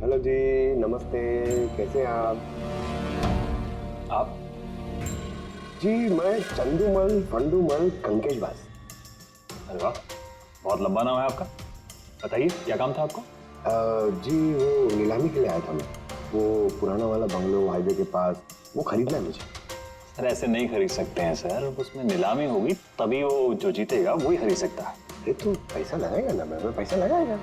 Hello जी, नमस्ते। कैसे हैं आप? जी मैं चंदूमल फंडूमल कंकेशवास। अरे वाह, बहुत लंबा नाम है आपका। बताइए क्या काम था आपको? जी वो नीलामी के लिए आया था मैं। वो पुराना वाला बंगलो हाईवे के पास, वो खरीदना है मुझे। सर ऐसे नहीं खरीद सकते हैं सर, उसमें नीलामी होगी तभी वो जो जीतेगा वही खरीद सकता है। अरे तो पैसा लगाएगा ना, मैं पैसा लगाएगा।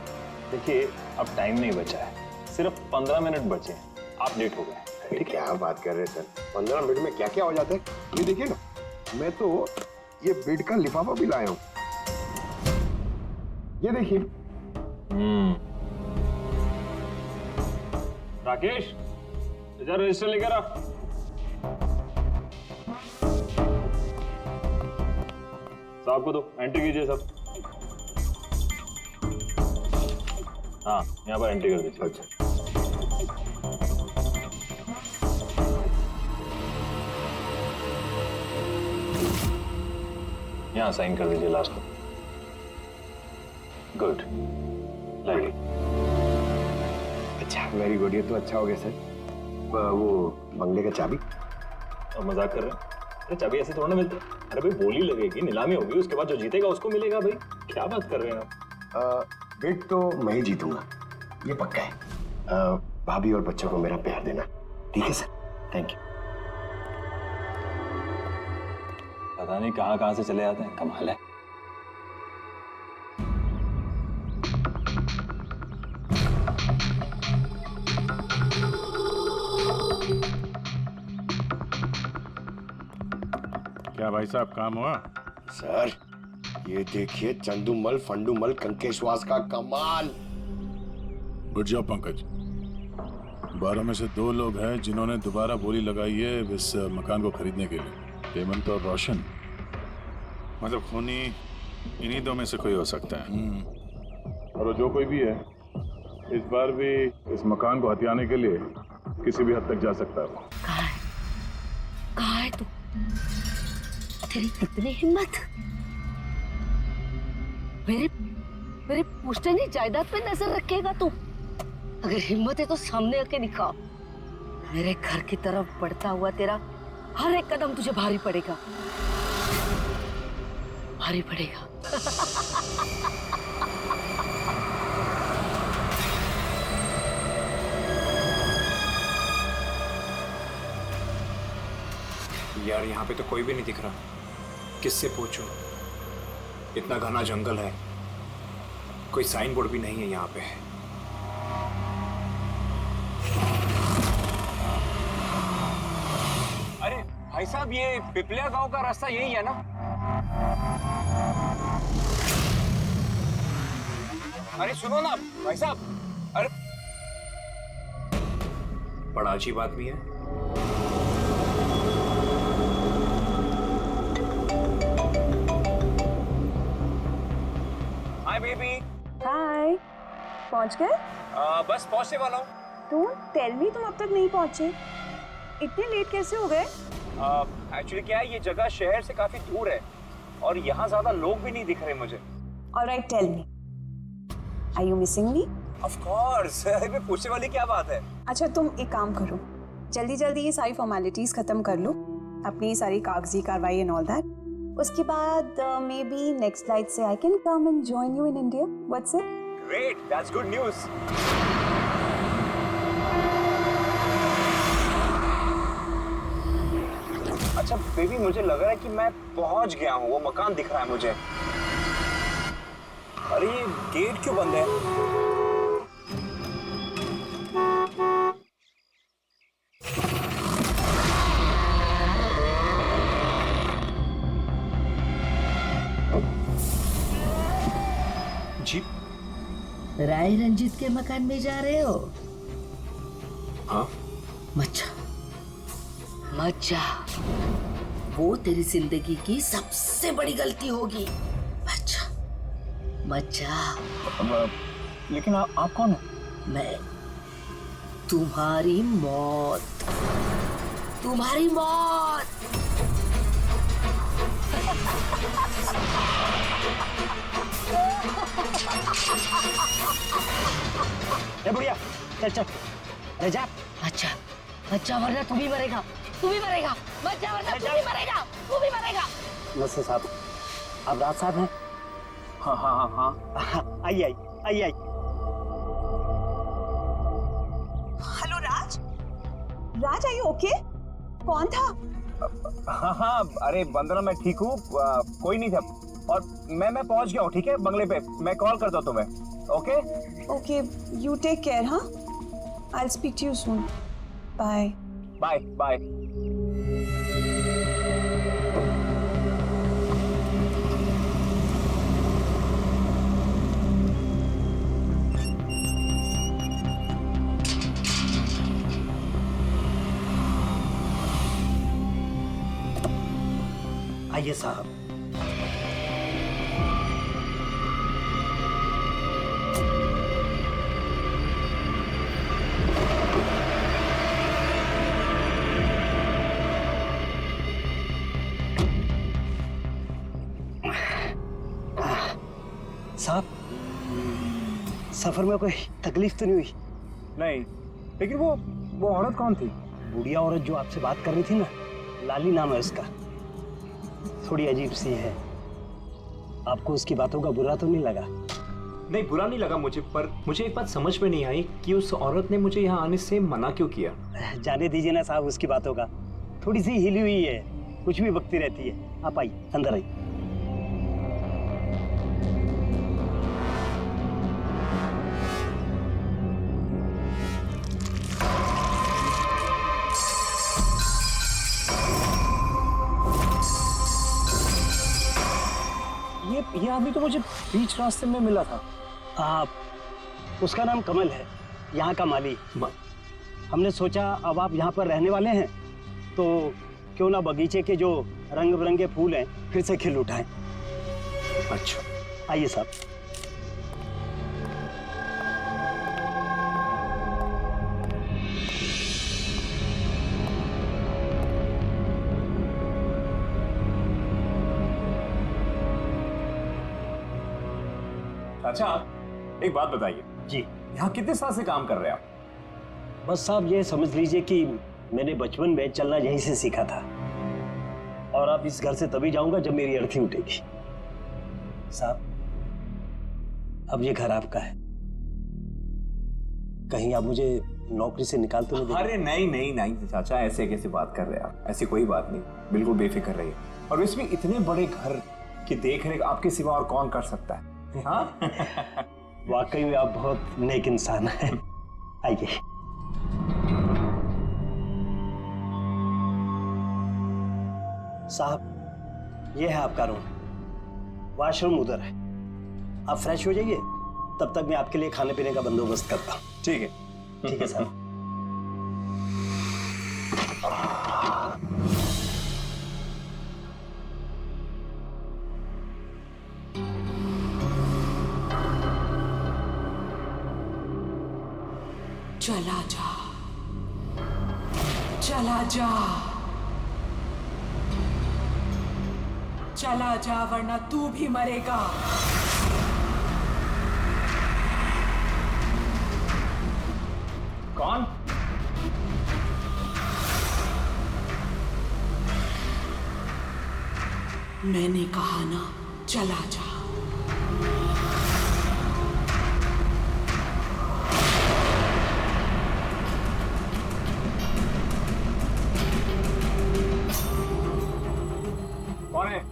देखिए अब टाइम नहीं बचा है, सिर्फ 15 मिनट बचे हैं, आप लेट हो गए। ठीक, क्या बात कर रहे हैं सर, 15 मिनट में क्या क्या हो जाता है। ये देखिए ना, मैं तो ये बिड का लिफाफा भी लाया हूँ, ये देखिए। राकेश इधर रजिस्टर लेकर आ। साहब को दो, एंट्री कीजिए सब। हाँ यहाँ पर एंट्री कर दीजिए। अच्छा, यहाँ साइन कर दीजिए लास्ट में। Good, like. अच्छा वेरी गुड, ये तो अच्छा हो गया सर। वो बंगले का चाबी। और मजाक कर रहे हैं? अरे चाबी ऐसे थोड़ा ना मिलते। अरे भाई बोली लगेगी, नीलामी होगी, उसके बाद जो जीतेगा उसको मिलेगा। भाई क्या बात कर रहे हैं आप? बिड तो मैं ही जीतूंगा, ये पक्का है। भाभी और बच्चों को मेरा प्यार देना, ठीक है सर? Thank you. पता नहीं कहाँ कहाँ से चले आते हैं, कमाल है। क्या भाई साहब काम हुआ? सर ये देखिए, चंदूमल फंडूमल कंकेशवास का कमाल। उठ जाओ पंकज। 12 में से 2 लोग हैं जिन्होंने दोबारा बोली लगाई है इस मकान को खरीदने के लिए, हेमंत और रोशन। मतलब खूनी इन्हीं 2 में से कोई हो सकता है। और वो जो कोई भी है, इस बार भी इस मकान को हथियाने के लिए किसी भी हद तक जा सकता है। कहाँ है तू? तेरी कितनी हिम्मत! मेरे पुश्तैनी जायदाद पे नजर रखेगा तू? अगर हिम्मत है तो सामने आके दिखा। मेरे घर की तरफ बढ़ता हुआ तेरा हर एक कदम तुझे भारी पड़ेगा, भारी पड़ेगा। यार यहाँ पे तो कोई भी नहीं दिख रहा, किससे पूछूं? इतना घना जंगल है, कोई साइन बोर्ड भी नहीं है यहाँ पे। अरे भाई साहब, ये पिपलिया गांव का रास्ता यही है ना? अरे सुनो ना भाई साहब, अरे बड़ा अजीब आदमी है। Hi baby. हाय, पहुंच गए? बस पहुंचने वाला हूँ। डोंट टेल मी तुम अब तक नहीं पहुंचे। इतने लेट कैसे हो गए? एक्चुअली क्या है, ये जगह शहर से काफी दूर है और यहाँ ज्यादा लोग भी नहीं दिख रहे मुझे। Alright, tell me, are you missing me? Of course, मैं पूछने वाली क्या बात है। अच्छा तुम एक काम करो, जल्दी जल्दी ये सारी फॉर्मेलिटीज खत्म कर लो, अपनी सारी कागजी कार्रवाई एंड ऑल दैट। उसके बाद मे बी नेक्स्ट फ्लाइट से I can come and join you in India. What's it? Great, that's good news. अच्छा बेबी, मुझे लग रहा है कि मैं पहुंच गया हूँ, वो मकान दिख रहा है मुझे। अरे ये गेट क्यों बंद है? जी राय रंजित के मकान में जा रहे हो? हाँ। मत जा, वो तेरी जिंदगी की सबसे बड़ी गलती होगी। मत जा। लेकिन आप कौन है? मैं तुम्हारी मौत, तुम्हारी मौत। ए बुढ़िया, चल चल अरे जा। अच्छा अच्छा, वरना तू भी मरेगा, तू भी मरेगा। मत जा वरना तू भी मरेगा, तू भी मरेगा। नसर साहब, आप राज साहब हैं? हाँ हाँ हाँ हाँ। आइए आइए आइए आइए। Hello Raj, Raj are you okay? कौन था? हाँ हाँ, अरे वंदना मैं ठीक हूँ, कोई नहीं था। और मैं पहुंच गया हूँ, ठीक है, बंगले पे। मैं कॉल करता हूँ तुम्हें। Okay okay, you take care. हाँ, I will speak to you soon. Bye bye bye. आइए साहब। साहब, सफर में कोई तकलीफ तो नहीं हुई? नहीं, लेकिन वो औरत कौन थी? बुढ़िया औरत जो आपसे बात कर रही थी ना, लाली नाम है उसका। थोड़ी अजीब सी है। आपको उसकी बातों का बुरा तो नहीं लगा? नहीं, बुरा नहीं लगा मुझे, पर मुझे एक बात समझ में नहीं आई कि उस औरत ने मुझे यहाँ आने से मना क्यों किया। जाने दीजिए ना साहब उसकी बातों का। थोड़ी सी हिली हुई है, कुछ भी बकती रहती है। आप आइए, अंदर आइए। ये आदमी तो मुझे बीच रास्ते में मिला था। आप, उसका नाम कमल है, यहाँ का माली। हमने सोचा अब आप यहाँ पर रहने वाले हैं तो क्यों ना बगीचे के जो रंग बिरंगे फूल हैं फिर से खिल उठाएं। अच्छा, आइए साहब। अच्छा, एक बात बताइए, जी। यहाँ कितने साल से काम कर रहे हैं आप? बस साहब ये समझ लीजिए कि मैंने बचपन में चलना यहीं से सीखा था, और अब इस घर से तभी जाऊंगा जब मेरी अर्थी उठेगी। साहब, अब ये घर आपका है, कहीं आप मुझे नौकरी से निकाल तो नहीं देंगे? अरे नहीं नहीं नहीं चाचा, ऐसे कैसे बात कर रहे हैं आप? ऐसी कोई बात नहीं, बिल्कुल बेफिक्र रहिए। और इसमें इतने बड़े घर की देखरेख आपके सिवा और कौन कर सकता है? हाँ? वाकई में आप बहुत नेक इंसान हैं। आइए। साहब, ये है आपका रूम, वॉशरूम उधर है। आप फ्रेश हो जाइए, तब तक मैं आपके लिए खाने पीने का बंदोबस्त करता हूँ। ठीक है। ठीक है साहब। चला जा, चला जा, चला जा, वरना तू भी मरेगा। कौन? मैंने कहा ना, चला जा। कौन है?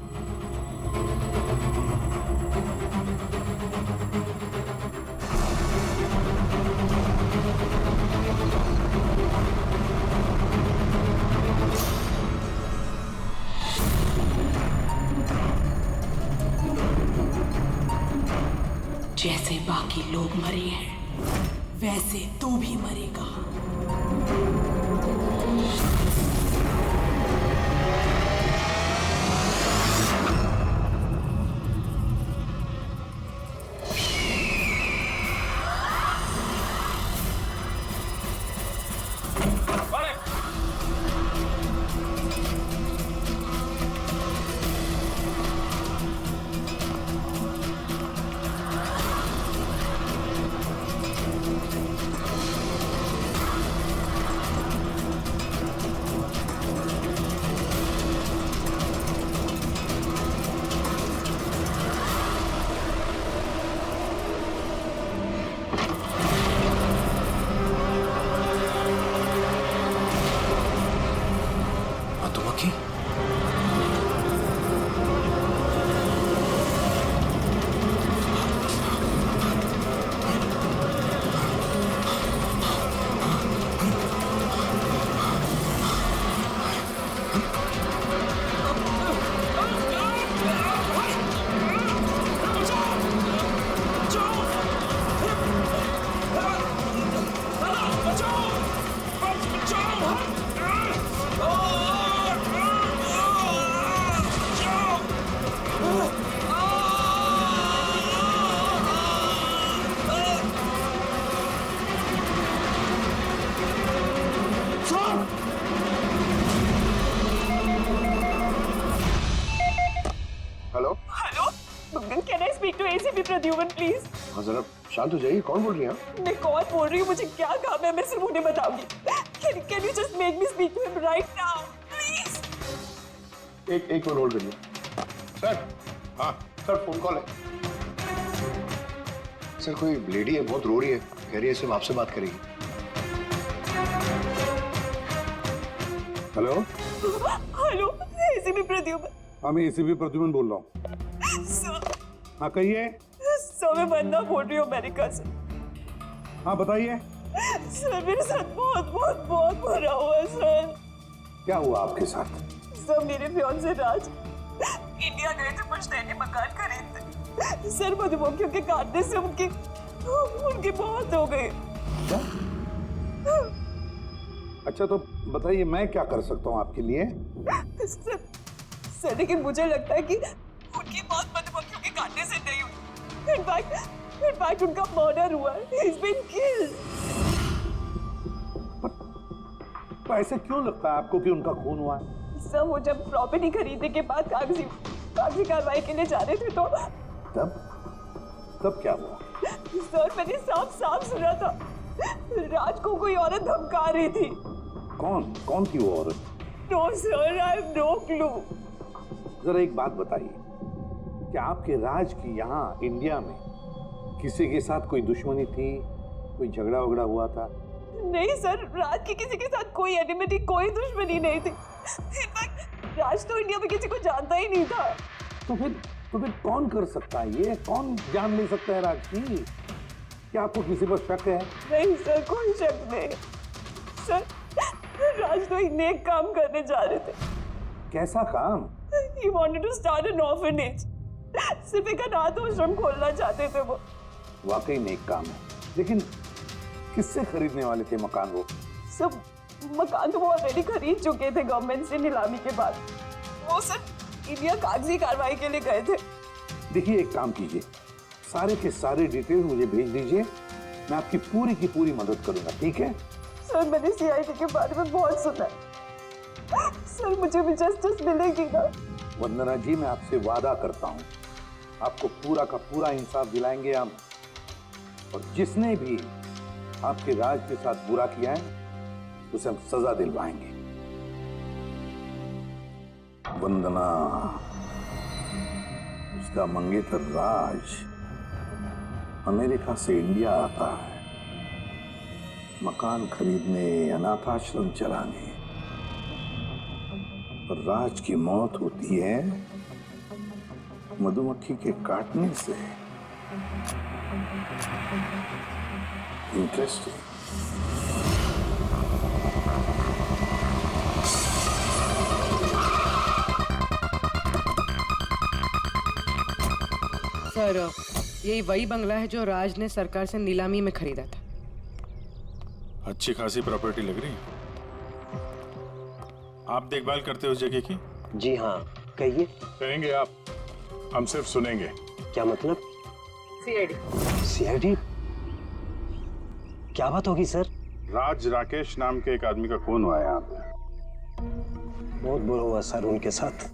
जैसे बाकी लोग मरे हैं, वैसे तू भी मरेगा। प्रद्युमन प्लीज। हाँ जरा शांत हो जाइए, कौन बोल रही है आप? मैं कौन बोल रही हूँ, मुझे क्या काम है, मैं सिर्फ उन्हें बताऊंगी। Can you just make me speak to him right now, please? एक मिनट होल्ड करिए। सर, हाँ सर, फोन कॉल है। सर कोई लेडी है, बहुत रो रही है, कह रही है सिर्फ आपसे बात करेगी। Hello, hello, ACP Pradyuman. हाँ मैं एसीपी प्रद्युमन बोल रहा हूँ। सर, हाँ कहिए। मैं वंदना बोल रही हूँ अमेरिका से। हाँ बताइए। सर मेरे साथ बहुत बहुत बहुत बुरा हुआ है सर। क्या हुआ आपके साथ? सर मेरे फियांसे राज इंडिया गए थे पुश्तैनी मकान खरीदने। सर मधुमक्खियों के काटने से उनकी मौत हो गई। क्या? अच्छा तो बताइए मैं क्या कर सकता हूँ आपके लिए? सर लेकिन मुझे लगता है कि उनकी मौत मधुमक्खियों के काटने से नहीं हुई। इनफैक्ट उनका मर्डर हुआ है। He's been killed. तो ऐसे क्यों लगता है आपको कि उनका खून हुआ है? सर वो जब प्रॉपर्टी खरीदने के बाद कागजी कार्रवाई के लिए जा रहे थे तो तब क्या हुआ? सर मैंने साफ सुना था राज को कोई औरत धमका रही थी। कौन थी वो औरत? No sir, I have no clue. जरा एक बात बताइए, क्या आपके राज की यहाँ इंडिया में किसी के साथ कोई दुश्मनी थी, कोई झगड़ा वगड़ा हुआ था? नहीं सर, राज की किसी के साथ कोई एनिमिटी, कोई दुश्मनी नहीं थी। इनफैक्ट राज तो इंडिया में किसी को जानता ही नहीं था। तो फिर कौन कर सकता है ये? कौन जान ले सकता है राज की? क्या आपको किसी पर शक है? नहीं सर, कोई शक नहीं। सर राज तो एक नेक काम करने जा रहे थे। कैसा काम? He wanted to start an orphanage. सिर्फ एक अनाथ आश्रम खोलना चाहते थे वो। वाकई नेक काम है, लेकिन किससे खरीदने वाले थे मकान वो? सब मकान तो वो ऑलरेडी खरीद चुके थे गवर्नमेंट से नीलामी के बाद। वो सर इंडिया कागजी कार्रवाई के लिए गए थे। देखिए एक काम कीजिए, सारे के सारे डिटेल मुझे भेज दीजिए, मैं आपकी पूरी की पूरी मदद करूंगा, ठीक है? सर मैंने सीआईडी के बारे में बहुत सुना है। सर मुझे भी जस्टिस मिलेगी ना? वंदना जी मैं आपसे वादा करता हूँ, आपको पूरा का पूरा इंसाफ दिलाएंगे हम, और जिसने भी आपके राज के साथ बुरा किया है उसे हम सजा दिलवाएंगे। वंदना, उसका मंगेतर राज अमेरिका से इंडिया आता है मकान खरीदने, अनाथ आश्रम चलाने, और राज की मौत होती है मधुमक्खी के काटने से। इंटरेस्टिंग। सर यही वही बंगला है जो राज ने सरकार से नीलामी में खरीदा था। अच्छी खासी प्रॉपर्टी लग रही है। आप देखभाल करते हो उस जगह की? जी हाँ, कहिए। कहेंगे आप, हम सिर्फ सुनेंगे। क्या मतलब? सीआईडी? क्या बात होगी सर? राज राकेश नाम के एक आदमी का खून हुआ है यहाँ पे। बहुत बुरा हुआ सर उनके साथ।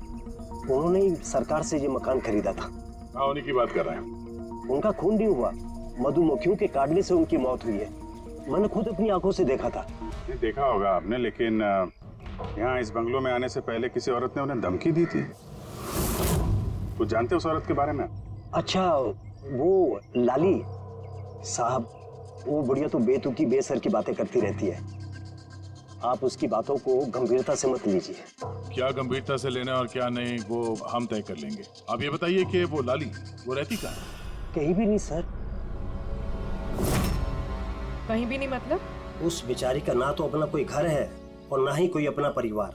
उन्होंने ही सरकार से ये मकान खरीदा था। हाँ, उन्हीं की बात कर रहे हैं। उनका खून नहीं हुआ, मधुमक्खियों के काटने से उनकी मौत हुई है। मैंने खुद अपनी आंखों से देखा था। देखा होगा आपने, लेकिन यहाँ इस बंगलों में आने से पहले किसी औरत ने उन्हें धमकी दी थी। कुछ जानते हो उस औरत के बारे में? अच्छा, वो लाली साहब, वो बुढ़िया तो बेतुकी बेसर की बातें करती रहती है। आप उसकी बातों को गंभीरता से मत लीजिए। क्या गंभीरता से लेना और क्या नहीं वो हम तय कर लेंगे। आप ये बताइए कि वो लाली वो रहती कहाँ है? कहीं भी नहीं सर। कहीं भी नहीं मतलब? उस बेचारी का ना तो अपना कोई घर है और ना ही कोई अपना परिवार।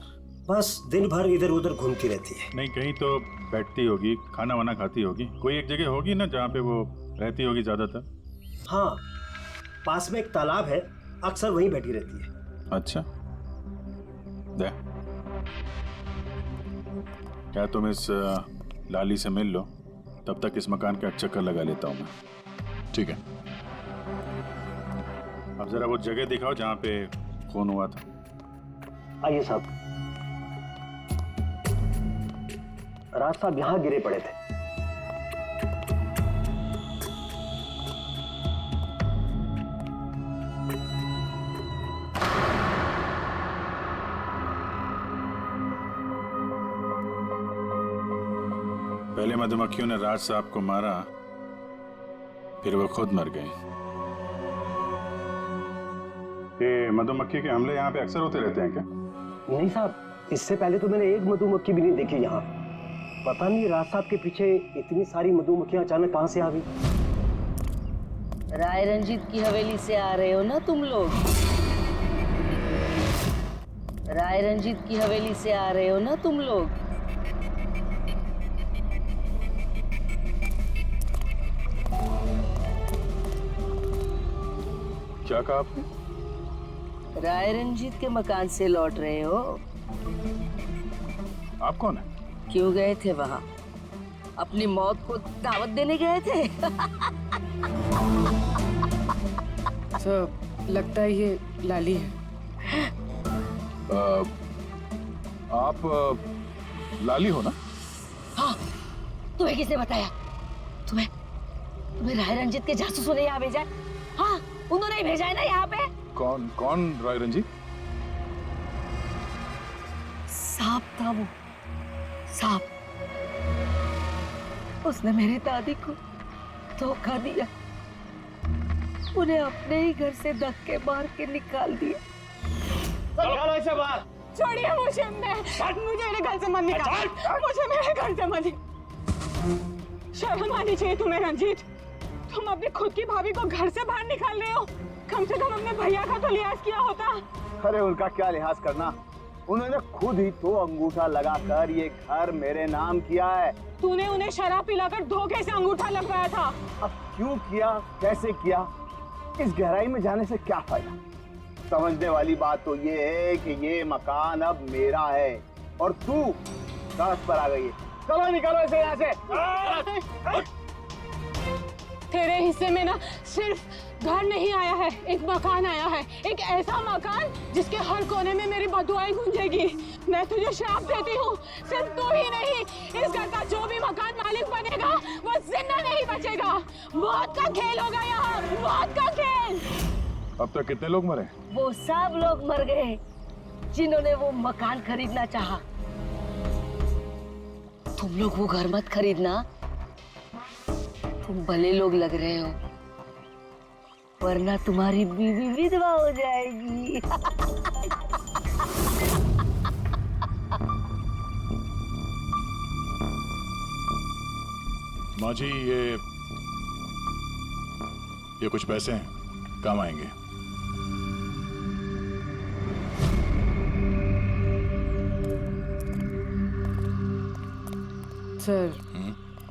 बस दिन भर इधर उधर घूमती रहती है। नहीं, कहीं तो बैठती होगी, खाना वाना खाती होगी, कोई एक जगह होगी ना जहाँ पे वो रहती होगी ज्यादातर। हाँ, पास में एक तालाब है, अक्सर वहीं बैठी रहती है। अच्छा, दे क्या तुम इस लाली से मिल लो, तब तक इस मकान का चक्कर लगा लेता हूँ मैं। ठीक है, अब जरा वो जगह दिखाओ जहाँ पे खून हुआ था। आइए साहब। राज साहब यहाँ गिरे पड़े थे। पहले मधुमक्खियों ने राज साहब को मारा, फिर वो खुद मर गए। ये मधुमक्खी के हमले यहाँ पे अक्सर होते रहते हैं क्या? नहीं साहब, इससे पहले तो मैंने एक मधुमक्खी भी नहीं देखी यहाँ। पता नहीं राज साहब के पीछे इतनी सारी मधुमक्खियां अचानक कहाँ से आ गई। राय रंजीत की हवेली से आ रहे हो ना तुम लोग? राय रंजीत की हवेली से आ रहे हो ना तुम लोग? क्या कहा आपने? राय रंजीत के मकान से लौट रहे हो? आप कौन है? क्यों गए थे वहां? अपनी मौत को दावत देने गए थे? सर, लगता है ये लाली है। आप लाली हो ना? हाँ, तुम्हें किसने बताया? तुम्हें राय रंजीत के जासूसों ने यहाँ भेजा है? हाँ, उन्होंने ही भेजा है ना यहाँ पे। कौन राय रंजीत? सांप था वो, सांप। उसने मेरी दादी को धोखा दिया, उन्हें अपने ही घर से धक्के मार के निकाल दिया। निकालो इसे बाहर। छोड़िए मुझे, मुझे मेरे घर से मत निकाल, मुझे मेरे घर से मत। शर्म आनी चाहिए तुम्हें रंजीत, तुम अपनी खुद की भाभी को घर से बाहर निकाल रहे हो। कम से कम अपने भैया का तो लिहाज किया होता। अरे उनका क्या लिहाज करना, उन्होंने खुद ही तो अंगूठा लगाकर ये घर मेरे नाम किया है। तूने उन्हें शराब पिलाकर धोखे से अंगूठा लगवाया था। अब क्यों किया, कैसे किया, इस गहराई में जाने से क्या फायदा। समझने वाली बात तो ये है कि ये मकान अब मेरा है और तू सड़क पर आ गई है। चलो निकलो इसे यहाँ से। तेरे हिस्से में ना सिर्फ घर नहीं आया है, एक मकान आया है, एक ऐसा मकान जिसके हर कोने में मेरी बदुआएं गूंजेगी। मैं तुझे श्राप देती हूँ, सिर्फ तू ही नहीं, इस घर का जो भी मकान मालिक बनेगा वो जिंदा नहीं बचेगा। मौत का खेल होगा यहाँ, मौत का खेल। अब तक कितने लोग मरे? वो सब लोग मर गए जिन्होंने वो मकान खरीदना चाहा। तुम लोग वो घर मत खरीदना, तुम भले लोग लग रहे हो, वरना तुम्हारी बीवी विधवा हो जाएगी। माँ जी, ये कुछ पैसे हैं, काम आएंगे। सर,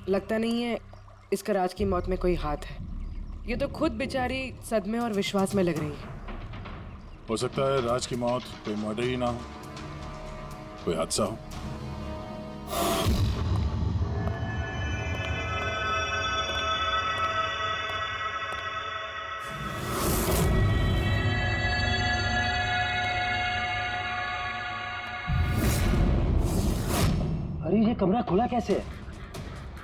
लगता नहीं है इसका राज की मौत में कोई हाथ है। ये तो खुद बेचारी सदमे और विश्वास में लग रही है। हो सकता है राज की मौत कोई मर्डर ही ना हो, कोई हादसा हो। अरे ये कमरा खुला कैसे है?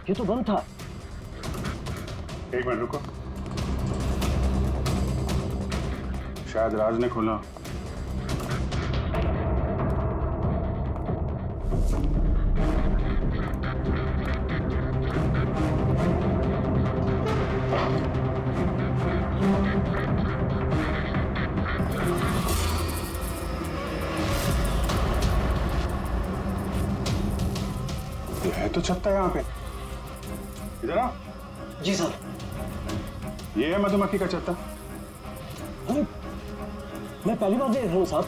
ये तो बंद था। एक मिनट रुको, शायद राज ने खोला। ये है तो छत्ता यहाँ पे। इधर आ। जी सर। ये है मधुमक्खी का छत्ता। अरे मैं पहली बार देख रहा हूँ साहब।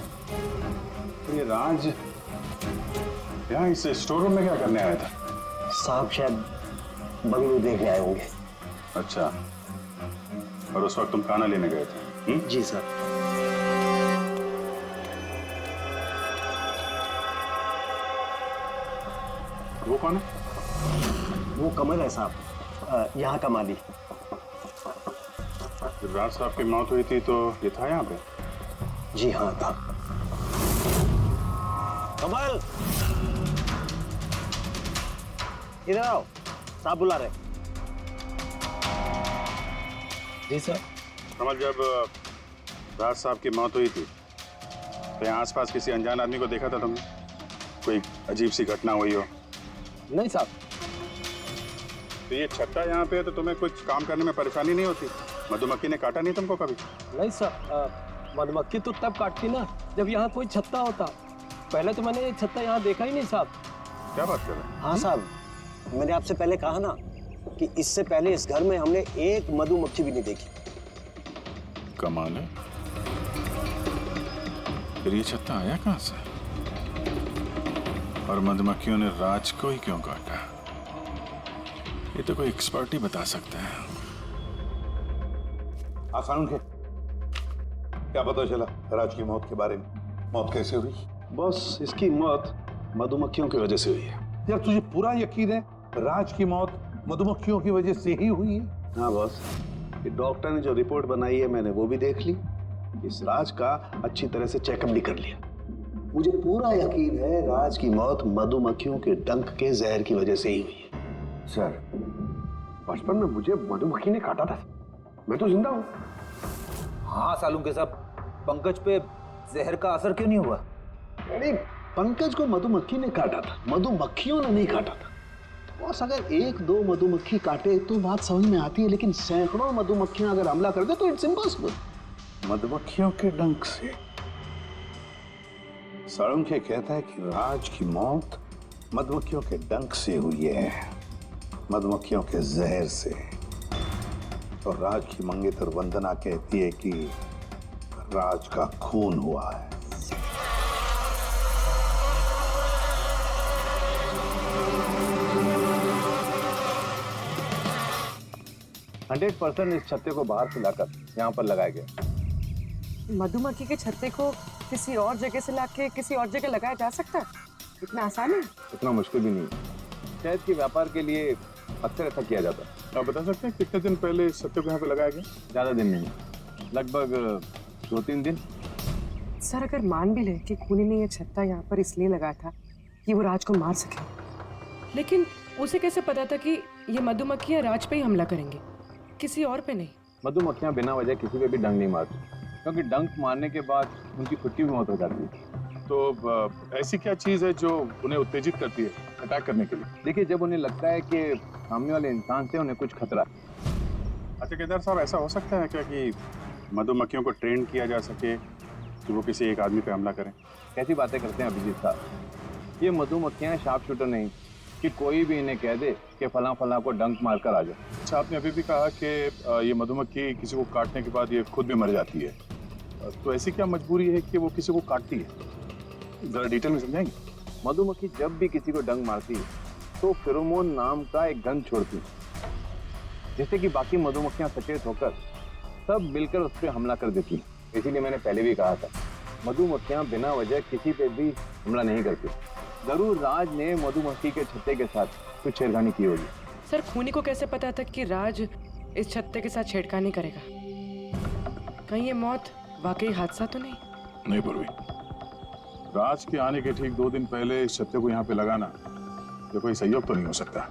ये राज यहाँ इस स्टोर रूम में क्या करने आया था? साहब शायद बंगलू देखने आए होंगे। अच्छा, और उस वक्त तुम खाना लेने गए थे? जी सर। वो कौन है? वो कमल है साहब, यहाँ का माली। राज साहब की मौत हुई थी तो ये था यहाँ पे? जी हाँ था। कमल, इधर आओ, साहब बुला रहे। जी सर। कमल, जब राज साहब की मौत हुई थी तो यहाँ आसपास किसी अनजान आदमी को देखा था तुमने? कोई अजीब सी घटना हुई हो? नहीं साहब, तो ये छत्ता यहाँ पे है तो तुम्हें कुछ काम करने में परेशानी नहीं होती? मधुमक्खी ने काटा नहीं तुमको कभी? नहीं सर, मधुमक्खी तो तब काटती ना जब यहाँ कोई छत्ता होता। पहले तो मैंने ये छत्ता यहाँ देखा ही नहीं साहब। क्या बात कर रहे हैं? हाँ साहब, मैंने आपसे पहले कहा ना कि इससे पहले इस घर में हमने एक मधुमक्खी भी नहीं देखी। कमाल है। फिर ये छत्ता आया कहाँ से? और मधुमक्खियों ने राज को ही क्यों काटा? ये तो कोई एक्सपर्ट ही बता सकता है। आसान के क्या पता चला राज की मौत के बारे में? मौत कैसे हुई? बॉस, इसकी मौत मधुमक्खियों की वजह से हुई है। यार तुझे पूरा यकीन है राज की मौत मधुमक्खियों की वजह से ही हुई है? हाँ बॉस, ये डॉक्टर ने जो रिपोर्ट बनाई है मैंने वो भी देख ली। इस राज का अच्छी तरह से चेकअप भी कर लिया। मुझे पूरा यकीन है राज की मौत मधुमक्खियों के डंक के जहर की वजह से ही हुई है। सर, बचपन में मुझे मधुमक्खी ने काटा था, मैं तो जिंदा हूँ। हाँ सालूम के साहब, पंकज पे जहर का असर क्यों नहीं हुआ? नहीं, पंकज को मधुमक्खी ने काटा था, मधुमक्खियों ने नहीं काटा था। बॉस, अगर एक दो मधुमक्खी काटे तो बात समझ में आती है, लेकिन सैकड़ों मधुमक्खियां अगर हमला कर दे तो इट्स इम्पॉसिबल। मधुमक्खियों के डंक से? साळुंखे कहता है कि राज की मौत मधुमक्खियों के डंक से हुई है, मधुमक्खियों के जहर से। और राज की मंगेतर वंदना कहती है कि राज का खून हुआ है। 100% इस छत्ते को बाहर से लाकर यहाँ पर लगाया गया। मधुमक्खी के छत्ते को किसी और जगह से लाके किसी और जगह लगाया जा सकता है? इतना आसान है? इतना मुश्किल भी नहीं। शहद के व्यापार के लिए अक्सर ऐसा किया जाता है। आप बता सकते हैं कितने दिन पहले इस छत्ते को यहाँ पे लगाया गया? ज्यादा दिन नहीं, लगभग 2-3 दिन। सर, अगर मान भी ले कि खूनी ने ये छत्ता यहाँ पर इसलिए लगाया था कि वो राज को मार सके, लेकिन उसे कैसे पता था कि ये मधुमक्खियाँ राज पे ही हमला करेंगे, किसी और पे नहीं? मधुमक्खियाँ बिना वजह किसी पे भी डंक नहीं मारती, क्योंकि डंक मारने के बाद उनकी खुद की भी मौत हो जाती है। तो ऐसी क्या चीज है जो उन्हें उत्तेजित करती है अटैक करने के लिए? देखिए, जब उन्हें लगता है कि सामने वाले इंसान से उन्हें कुछ खतरा। अच्छा केदार साहब, ऐसा हो सकता है क्या कि मधुमक्खियों को ट्रेन किया जा सके कि वो किसी एक आदमी पे हमला करें? कैसी बातें करते हैं अभिजीत साहब, ये मधुमक्खियाँ शार्प शूटर नहीं कि कोई भी इन्हें कह दे कि फला फला को डंक मार कर आ जाए। अच्छा, आपने अभी भी कहा कि ये मधुमक्खी किसी को काटने के बाद ये खुद भी मर जाती है, तो ऐसी क्या मजबूरी है कि वो किसी को काटती है? जरा डिटेल में समझाएंगे? मधुमक्खी जब भी किसी को डंक मारती है तो फेरोमोन नाम का एक गंध छोड़ती है, जिससे कि बाकी मधुमक्खियां सचेत होकर सब मिलकर उस पर हमला कर देती हैं। इसीलिए मैंने पहले भी कहा था, मधुमक्खियां बिना वजह किसी पे भी हमला नहीं करती। जरूर राज ने मधुमक्खी के छत्ते के साथ कुछ छेड़खानी की होगी। सर, खूनी को कैसे पता था कि राज इस छत्ते के साथ छेड़खानी करेगा? कहीं ये मौत वाकई हादसा तो नहीं? नहीं पूर्वी, राज के आने के ठीक 2 दिन पहले इस छत्ते को यहाँ पे लगाना ये कोई सहयोग तो नहीं हो सकता।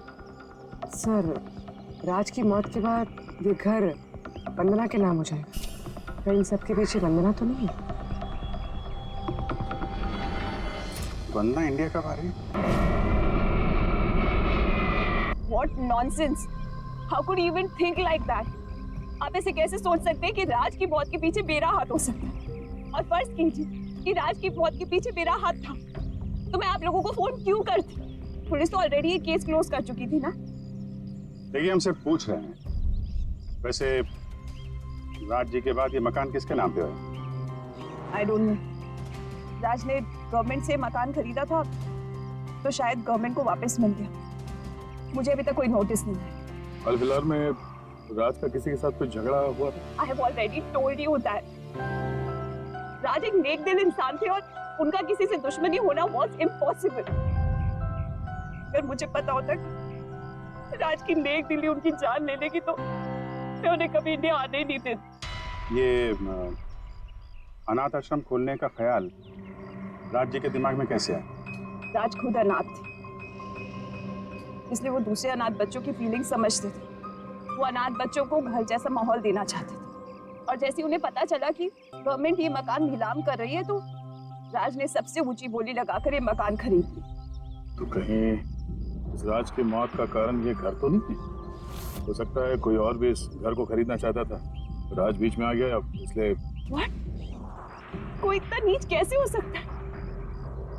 सर, राज की मौत के बाद ये घर वंदना के नाम हो जाएगा, कहीं इन सब के पीछे वंदना तो नहीं है? वंदना इंडिया कब आ रही है? What nonsense! How could you even think like that? आप ऐसे कैसे सोच सकते हैं कि राज की मौत के पीछे मेरा हाथ हो सकता है? और फर्ज कीजिए कि राज की मौत के पीछे मेरा हाथ था, तो मैं आप लोगों को फोन क्यों करती? पुलिस तो ऑलरेडी ये केस क्लोज कर चुकी थी ना। देखिए, हम सिर्फ पूछ रहे हैं। वैसे राज जी के बाद ये मकान किसके नाम पे है? I don't know. राज ने गवर्नमेंट से मकान खरीदा था, तो शायद गवर्नमेंट को वापस मिल गया। मुझे अभी तक कोई नोटिस नहीं है। हाल फिलहाल में राज का किसी के साथ कोई झगड़ा हुआ था? I have already told you that. राज एक नेक दिल इंसान थे और उनका किसी से दुश्मनी होना was impossible. अगर मुझे पता होता कि राज की नेक दिली उनकी जान ले लेगी तो मैं उन्हें कभी इंडिया आने ही नहीं देती। ये अनाथ आश्रम खोलने का ख्याल राज जी के दिमाग में कैसे आया? राज खुद अनाथ थे, इसलिए वो दूसरे अनाथ बच्चों की फीलिंग समझते थे। वो अनाथ बच्चों को घर जैसा माहौल देना चाहते थे, और जैसे उन्हें पता चला कि गवर्नमेंट ये मकान नीलाम कर रही है, तो राज ने सबसे ऊंची बोली लगाकर ये मकान खरीद ली। तो कहीं इस राज की मौत का कारण ये घर तो नहीं है? हो सकता है कोई और भी इस घर को खरीदना चाहता था, राज बीच में आ गया इसलिए। What? कोई इतना नीच कैसे हो सकता है?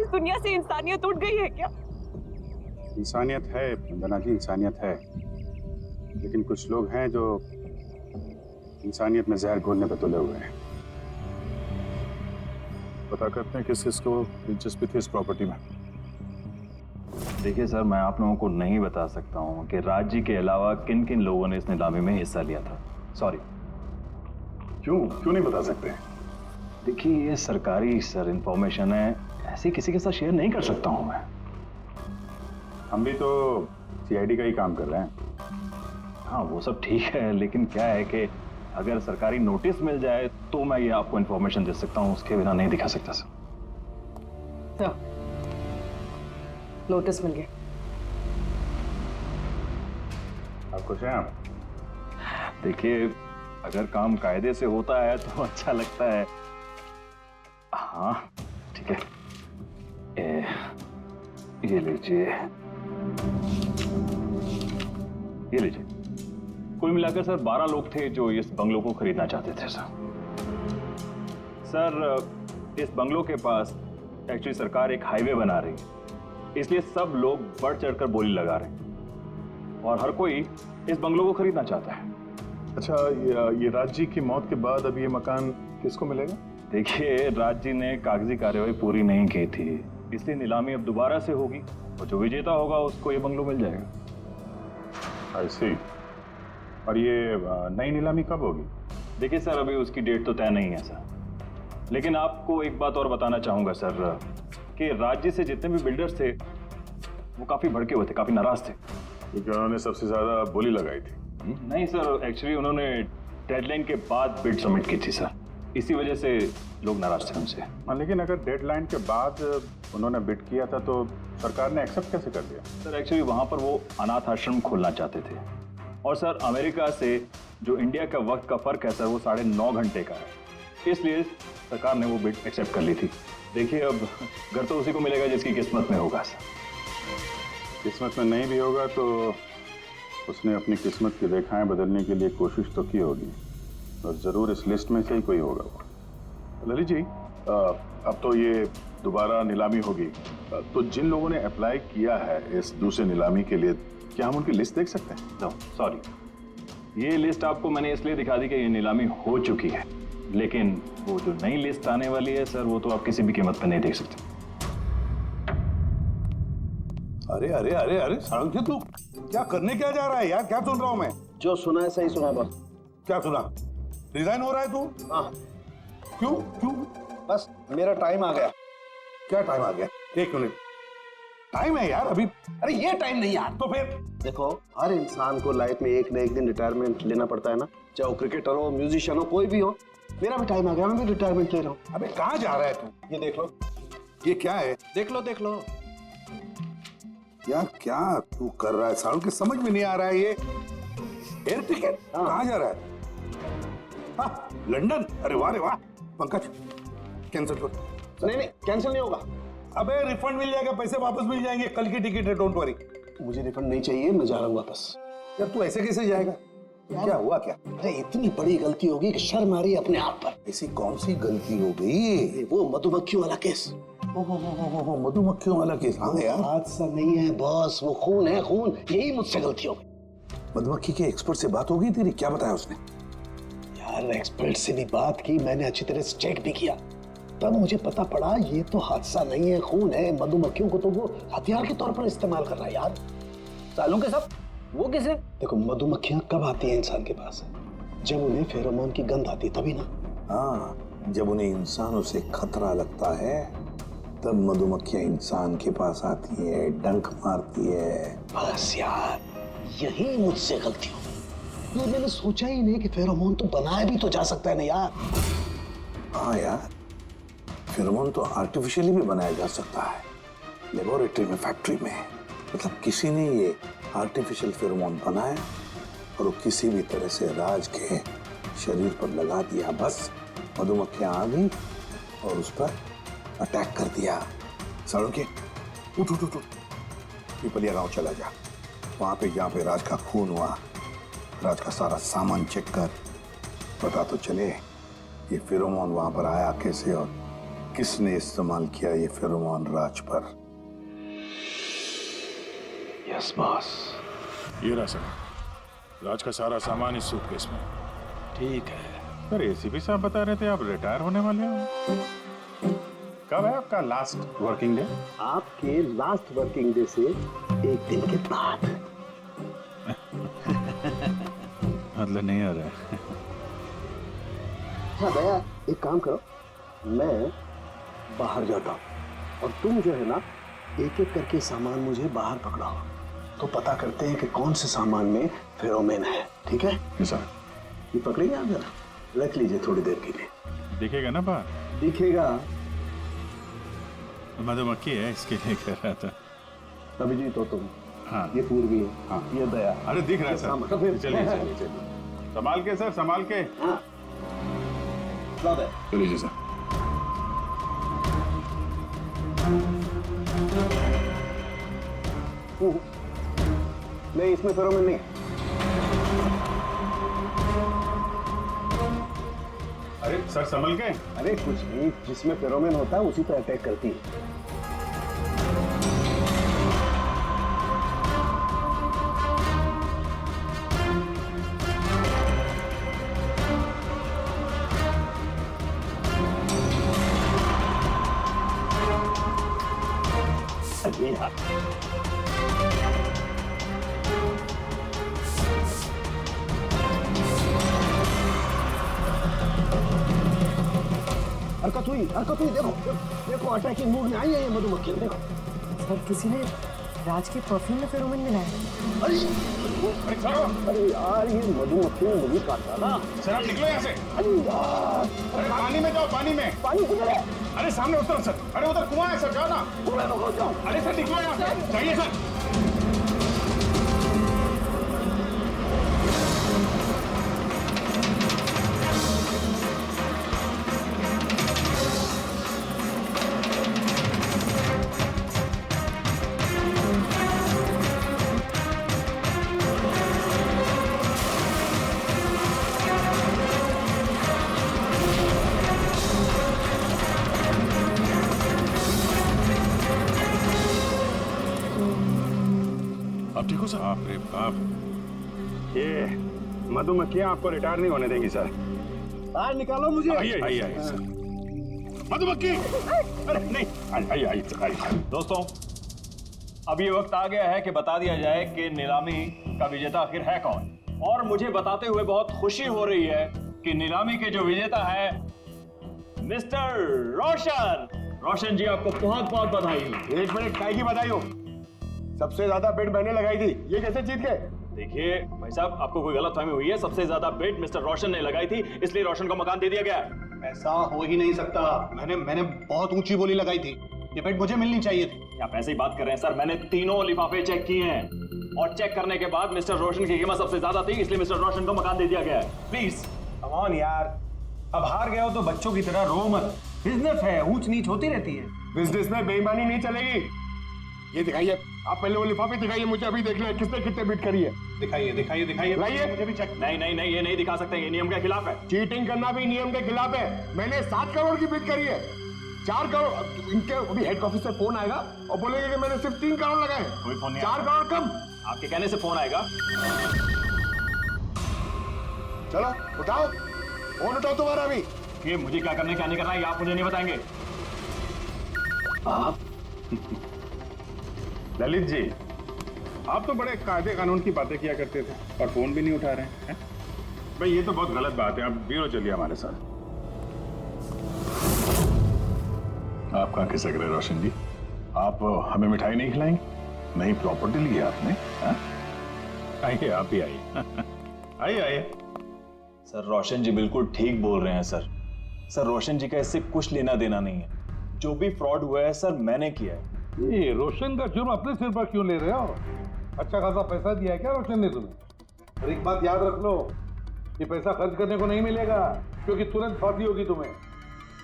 इस दुनिया से इंसानियत उठ गई है क्या? इंसानियत है वंदना जी, इंसानियत है, लेकिन कुछ लोग हैं जो इंसानियत में जहर घोलने पर तुले हुए हैं। पता करते हैं किस किस को दिलचस्पी थी इस प्रॉपर्टी में। देखिए सर, मैं आप लोगों को नहीं बता सकता हूँ कि राज जी के अलावा किन किन लोगों ने इस नीलामी में हिस्सा लिया था। सॉरी। क्यों नहीं बता सकते? देखिए ये सरकारी सर इंफॉर्मेशन है, ऐसे किसी के साथ शेयर नहीं कर सकता हूँ मैं। हम भी तो सीआईडी का ही काम कर रहे हैं। हाँ वो सब ठीक है, लेकिन क्या है कि अगर सरकारी नोटिस मिल जाए तो मैं ये आपको इंफॉर्मेशन दे सकता हूँ, उसके बिना नहीं दिखा सकता सर। नोटिस मिल गया। आप खुश हैं? आप देखिए अगर काम कायदे से होता है तो अच्छा लगता है। हाँ ठीक है, ये लीजिए, ये लीजिए। कुल मिलाकर सर 12 लोग थे जो इस बंगलों को खरीदना चाहते थे सर। इस बंगलों के पास एक्चुअली सरकार एक हाईवे बना रही है, इसलिए सब लोग बढ़ चढ़कर बोली लगा रहे हैं और हर कोई इस बंगलों को खरीदना चाहता है। अच्छा, ये राज जी की मौत के बाद अब ये मकान किसको मिलेगा? देखिए राज जी ने कागजी कार्यवाही पूरी नहीं की थी, इसलिए नीलामी अब दोबारा से होगी और जो विजेता होगा उसको ये बंगलो मिल जाएगा। आई सी। और ये नई नीलामी कब होगी? देखिए सर अभी उसकी डेट तो तय नहीं है सर, लेकिन आपको एक बात और बताना चाहूंगा सर कि राज जी से जितने भी बिल्डर्स थे वो काफी भड़के हुए थे, काफी नाराज थे, क्योंकि उन्होंने सबसे ज्यादा बोली लगाई थी। नहीं सर, एक्चुअली उन्होंने डेडलाइन के बाद बिड सबमिट की थी सर, इसी वजह से लोग नाराज थे उनसे। हाँ, लेकिन अगर डेडलाइन के बाद उन्होंने बिड किया था तो सरकार ने एक्सेप्ट कैसे कर दिया? सर एक्चुअली वहां पर वो अनाथ आश्रम खोलना चाहते थे और सर अमेरिका से जो इंडिया का वक्त का फर्क है सर वो 9.5 घंटे का है, इसलिए सरकार ने वो बिड एक्सेप्ट कर ली थी। देखिए अब घर तो उसी को मिलेगा जिसकी किस्मत में होगा सर। किस्मत में नहीं भी होगा तो उसने अपनी किस्मत की रेखाएं बदलने के लिए कोशिश तो की होगी और जरूर इस लिस्ट में से ही कोई होगा वो। ललित जी, अब तो ये दोबारा नीलामी होगी, तो जिन लोगों ने अप्लाई किया है इस दूसरे नीलामी के लिए, क्या हम उनकी लिस्ट देख सकते हैं? नो सॉरी, ये लिस्ट आपको मैंने इसलिए दिखा दी कि ये नीलामी हो चुकी है, लेकिन वो जो नई लिस्ट आने वाली है सर वो तो आप किसी भी कीमत पर नहीं देख सकते। अरे अरे अरे अरे सारंग तू क्या करने क्या जा रहा है यार? क्या सुन रहा हूं मैं? जो सुना है सही सुना बस। क्या सुना? रिजाइन हो रहा है तू? हाँ। क्यों क्यों? बस मेरा टाइम आ गया। क्या टाइम आ गया? 1 मिनट टाइम है यार अभी। अरे ये टाइम नहीं यार। तो फिर देखो, हर इंसान को लाइफ में एक न एक दिन रिटायरमेंट लेना पड़ता है ना, चाहे वो क्रिकेटर हो, म्यूजिशियन हो, कोई भी हो। मेरा भी टाइम आ गया, मैं भी रिटायरमेंट ले रहा हूँ। अबे कहाँ जा रहा है तू? ये देख लो। ये क्या है? देख लो देख लो। यार क्या तू कर रहा है सारुण? के समझ में नहीं आ रहा है ये एयर टिकट कहाँ जा रहा है? हाँ, लंदन। अरे वाह रे वाह। पंकज कैंसिल कर। नहीं कैंसिल नहीं होगा। अबे रिफंड मिल जाएगा, पैसे वापस मिल जाएंगे, कल की टिकट है, डोंट वरी। मुझे रिफंड नहीं चाहिए, मैं जा रहा हूँ वापस। यार तू ऐसे कैसे जाएगा? क्या हुआ क्या? अरे इतनी बड़ी गलती होगी कि शर्म आ रही है अपने आप पर। ऐसी कौन सी गलती हो गई? वो मधुमक्खियों वाला केस। ओहो मधुमक्खियों वाला केस। हाँ यार, हादसा नहीं है बॉस, वो खून है खून। यही मुझसे गलती हो गई। मधुमक्खी के एक्सपर्ट से बात हो गई तेरी? क्या बताया उसने? यार एक्सपर्ट से भी बात की मैंने, अच्छी तरह से चेक भी किया, तब मुझे पता पड़ा ये तो हादसा नहीं है, खून है। मधुमक्खियों को तो वो हथियार के तौर पर इस्तेमाल कर रहा है यार। सालों के सब वो किसे? देखो मधुमक्खियां कब आती हैं इंसान के पास? जब उन्हें फेरोमोन की गंध आती है तभी ना। हाँ, जब उन्हें इंसानों से खतरा लगता है तब मधुमक्खियां इंसान के पास आती है, डंक मारती है। बस यार यही मुझसे गलती हो गई। तो मैंने सोचा ही नहीं कि फेरोमोन तो बनाया भी तो जा सकता है ना यार। हाँ यार, फेरोमोन तो आर्टिफिशियली भी बनाया जा सकता है, लेबोरेटरी में, फैक्ट्री में। मतलब किसी ने ये आर्टिफिशियल फेरोमोन बनाया और वो किसी भी तरह से राज के शरीर पर लगा दिया, बस मधुमक्खियां आ गई और उस पर अटैक कर दिया। सारुण के उठ, पिपलिया गांव चला जा। वहां पे जहाँ पे राज का खून हुआ राज का सारा सामान चेक कर, पता तो चले ये फेरोमोन वहां पर आया कैसे और किसने इस्तेमाल किया ये फेरोमोन राज पर। Yes boss. ये रहा सर, राज का सारा सामान इस सूटकेस में। ठीक है सर। एसीपी साहब बता रहे थे आप रिटायर होने वाले हो, कब है आपका लास्ट वर्किंग डे? आपके लास्ट वर्किंग डे से एक दिन के बाद। मतलब नहीं आ रहा है। हाँ भैया, एक काम करो, मैं बाहर जाता हूँ और तुम जो है ना एक एक करके सामान मुझे बाहर पकड़ाओ, तो पता करते हैं कि कौन से सामान में फेरोमोन है। ठीक है सर। ये पकड़ेंगे आप जरा, रख लीजिए थोड़ी देर के लिए। दिखेगा ना बाहर? दिखेगा। मधुमक्खी है इसके लिए कह रहा था। अभिजीत हो तुम। हाँ। ये पूर्वी है। हाँ। ये दया। अरे दिख रहा है सर। तो फिर चलिए चलिए चलिए, संभाल के सर, संभाल के। हाँ। चलिए सर। नहीं, इसमें फेरोमोन नहीं। अरे सर संभल के। अरे कुछ नहीं, जिसमें फेरोमोन होता है उसी पर अटैक करती है। हरकत हुई, देखो देखो, अटैकिंग मूड में आई है ये मधुमक्खी, देखो। सर किसी ने राज के परफ्यूम में फेरोमोन मिलाया। अरे यार, ये मधुमक्खी ने मुझे काटा ना। सर आप निकलो यहाँ से। अरे यार, अरे पानी में जाओ, पानी में। पानी किधर है? अरे सामने उतर सर। अरे उधर कुआं है सर, जाओ ना। कुएं में घुस जाओ। अरे सर निकलो यहाँ से, जाइए सर। आप ठीक हो सर? बाप रे बाप, ये मधुमक्खियां आपको रिटायर नहीं होने देंगी सर। बाहर निकालो मुझे। आइए आइए आइए सर। मधुमक्खी, अरे नहीं, आइए आइए आइए। दोस्तों, अब ये वक्त आ गया है कि बता दिया जाए कि नीलामी का विजेता आखिर है कौन। और मुझे बताते हुए बहुत खुशी हो रही है कि नीलामी के जो विजेता है मिस्टर रोशन। रोशन जी, आपको बहुत बहुत बधाई। एक मिनट, काय की बधाई हो? सबसे ज्यादा बेट मैंने लगाई थी, ये कैसे जीत गए? देखिए भाई साहब, आपको कोई गलतफहमी हुई है। सबसे ज्यादा बेट मिस्टर रोशन ने लगाई थी, इसलिए रोशन को मकान दे दिया गया। ऐसा हो ही नहीं सकता। मैंने बहुत ऊंची बोली लगाई थी, ये बेट मुझे मिलनी चाहिए थी। आप ऐसे ही बात कर रहे हैं सर। मैंने तीनों लिफाफे चेक किए हैं और चेक करने के बाद मिस्टर रोशन की कीमत सबसे ज्यादा थी, इसलिए मिस्टर रोशन को मकान दे दिया गया है। प्लीज कम ऑन यार, अब हार गए हो तो बच्चों की तरह रो मत। बिजनेस है, ऊंच नीच होती रहती है। बिजनेस में बेईमानी नहीं चलेगी। ये दिखाइए, आप पहले वो लिफाफे दिखाइए, मुझे अभी देखना है किसने कितने बीट करी है। दिखाइए दिखाइए दिखाइए, लाइए। मुझे भी चेक। नहीं नहीं नहीं, ये नहीं दिखा सकते, ये नियम के खिलाफ है। चीटिंग करना भी नियम के खिलाफ है। मैंने 7 करोड़ की बीट करी है। 4 करोड़। इनके अभी हेड ऑफिस से फोन आएगा और बोलेंगे कि मैंने सिर्फ 3 करोड़ लगाए। कोई फोन नहीं 4 करोड़ कम। आपके कहने से फोन आएगा। चलो उठाओ, फोन उठाओ तुम्हारा भी। ये मुझे क्या करना है क्या नहीं करना है, ये आप मुझे नहीं बताएंगे। आप ललित जी, आप तो बड़े कायदे कानून की बातें किया करते थे और फोन भी नहीं उठा रहे हैं। भाई ये तो बहुत गलत बात है। आप ब्यूरो चलिए हमारे साथ। आप कहाँ खिसक रहे रोशन जी? आप हमें मिठाई नहीं खिलाएंगे? नई प्रॉपर्टी ली है आपने? आइए, आप ही आइए। आइए आइए। सर रोशन जी बिल्कुल ठीक बोल रहे हैं सर। सर रोशन जी का इससे कुछ लेना देना नहीं है। जो भी फ्रॉड हुआ है सर मैंने किया है। ये रोशन का जुर्म अपने सिर पर क्यों ले रहे हो? अच्छा खासा पैसा दिया है क्या रोशन ने तुम्हें? और एक बात याद रख लो, ये पैसा खर्च करने को नहीं मिलेगा, क्योंकि तुरंत फांसी होगी तुम्हें।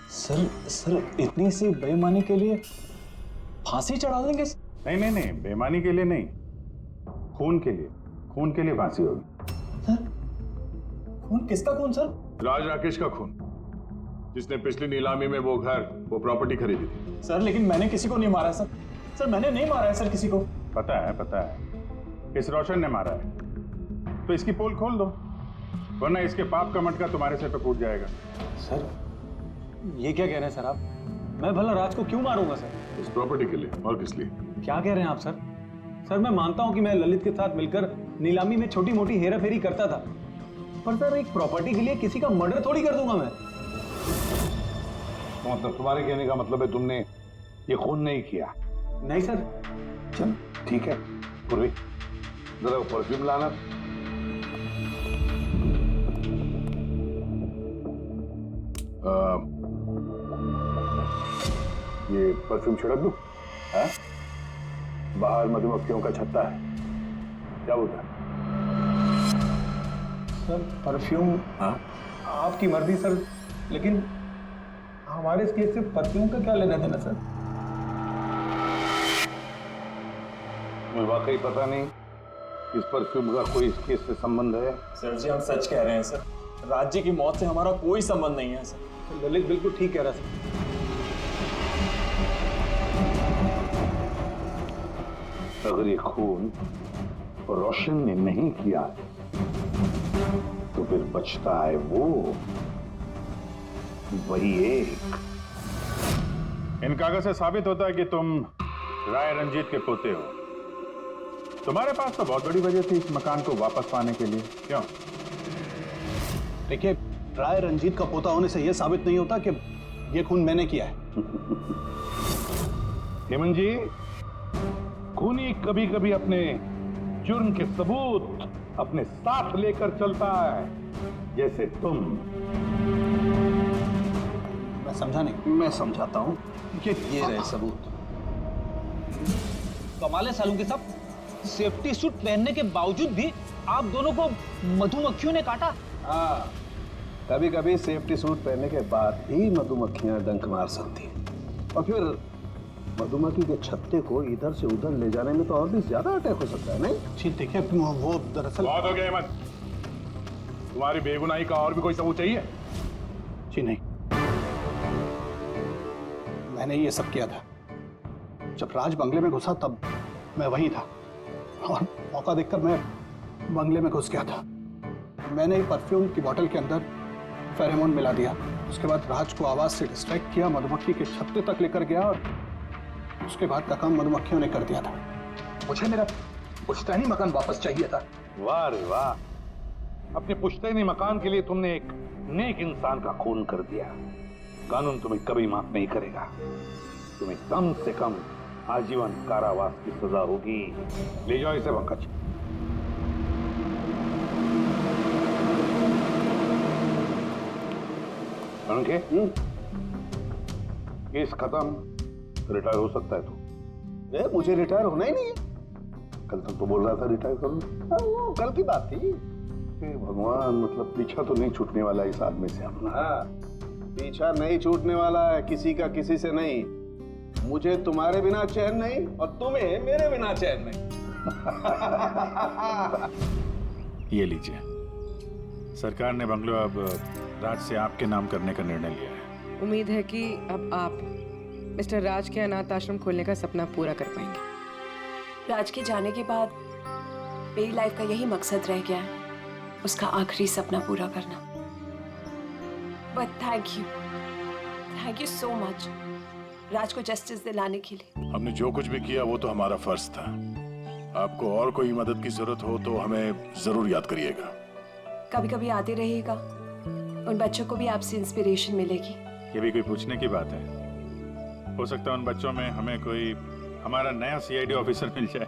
सर इतनी सी बेईमानी के लिए फांसी चढ़ा देंगे? नहीं नहीं नहीं, बेईमानी के लिए नहीं, खून के लिए फांसी होगी। खून? किसका खून सर? राज राकेश का खून, जिसने पिछली नीलामी में वो घर, वो प्रॉपर्टी खरीदी थी। सर लेकिन मैंने किसी को नहीं मारा सर। सर मैंने नहीं मारा है सर किसी को। पता है इस रोशन ने मारा है, तो इसकी पोल खोल दो, वरना इसके पाप का मटका तुम्हारे सिर पे फूट जाएगा। सर ये क्या कह रहे हैं सर आप? मैं भला राज को क्यों मारूंगा सर? इस प्रॉपर्टी के लिए, और किस लिए? क्या कह रहे हैं आप सर? सर मैं मानता हूं कि मैं ललित के साथ मिलकर नीलामी में छोटी मोटी हेरा फेरी करता था, पर सर एक प्रॉपर्टी के लिए किसी का मर्डर थोड़ी कर दूंगा मैं। तो मतलब तुम्हारे कहने का मतलब है तुमने ये खून नहीं किया? नहीं सर। चल ठीक है, पूर्वी जरा वो परफ्यूम लाना। ये परफ्यूम छिड़क दूं? हाँ? बाहर मधुमक्खियों का छत्ता है, क्या बोलता है? Sir perfume? हाँ? आपकी मर्जी सर, लेकिन हमारे इस केस से परफ्यूम का क्या लेना देना सर? मुझे वाकई पता नहीं इस परफ्यूम का कोई इस केस से संबंध है। सर जी हम सच कह रहे हैं सर, राज्य की मौत से हमारा कोई संबंध नहीं है सर। ललित बिल्कुल ठीक कह रहा है सर। अगर ये खून रोशन ने नहीं किया तो फिर बचता है वो वही एक। इन कागज से साबित होता है कि तुम राय रंजीत के पोते हो। तुम्हारे पास तो बहुत बड़ी वजह थी इस मकान को वापस पाने के लिए, क्यों? देखिए, राय रंजीत का पोता होने से यह साबित नहीं होता कि यह खून मैंने किया है। हेमंत जी, खूनी कभी कभी अपने जुर्म के सबूत अपने साथ लेकर चलता है, जैसे तुम। मैं समझा नहीं। मैं समझाता हूं कि ये रहे सबूत। कमाल है सालू के साहब, सेफ्टी सूट पहनने के बावजूद भी आप दोनों को मधुमक्खियों ने काटा। हाँ, कभी कभी सेफ्टी सूट पहनने के बाद भी मधुमक्खियां डंक मार सकती हैं, और फिर मधुमक्खी के छत्ते को इधर से उधर ले जाने में तो और भी ज्यादा अटैक हो सकता है, नहीं? जी देखिए, वो दरअसल बहुत हो गया हेमंत, तुम्हारी बेगुनाही का और भी कोई सबूत चाहिए? जी नहीं, मैंने ये सब किया था। जब राज बंगले में घुसा तब मैं वहीं था, और मौका देखकर मैं बंगले में घुस गया था। मैंने परफ्यूम की बोतल के अंदर फेरोमोन मिला दिया। उसके बाद राज को आवाज से डिस्ट्रैक्ट किया, मधुमक्खी के छत्ते तक लेकर गया, और उसके बाद का काम मधुमक्खियों ने कर दिया था। मुझे मेरा पुश्तैनी मकान वापस चाहिए था। वाह रे वाह, अपने पुश्तैनी मकान के लिए तुमने एक नेक इंसान का खून कर दिया। कानून तुम्हें कभी माफ नहीं करेगा। तुम्हें कम से कम आजीवन कारावास की सजा होगी। ले जाओ इसे पंकज। केस खत्म, रिटायर हो सकता है तू। मुझे रिटायर होना ही नहीं है। कल तक तो बोल रहा था रिटायर करूँ। वो कल की बात थी। भगवान, मतलब पीछा तो नहीं छूटने वाला इस आदमी से अपना। हाँ, पीछा नहीं छूटने वाला है किसी का, किसी से नहीं। मुझे तुम्हारे बिना चैन नहीं, और तुम्हें मेरे बिना चैन नहीं। ये लीजिए, सरकार ने बंगलो अब राज से आपके नाम करने का निर्णय लिया है। उम्मीद है कि अब आप मिस्टर राज के अनाथ आश्रम खोलने का सपना पूरा कर पाएंगे। राज के जाने के बाद मेरी लाइफ का यही मकसद रह गया है, उसका आखिरी सपना पूरा करना। But thank you so much Raj को जस्टिस दिलाने के लिए। हमने जो कुछ भी किया वो तो हमारा फर्ज था। आपको और कोई मदद की जरूरत हो तो हमें जरूर याद करिएगा। कभी कभी आते रहिएगा, उन बच्चों को भी आपसे इंस्पिरेशन मिलेगी। ये भी कोई पूछने की बात है? हो सकता है उन बच्चों में हमें कोई हमारा नया सीआईडी ऑफिसर मिल जाए।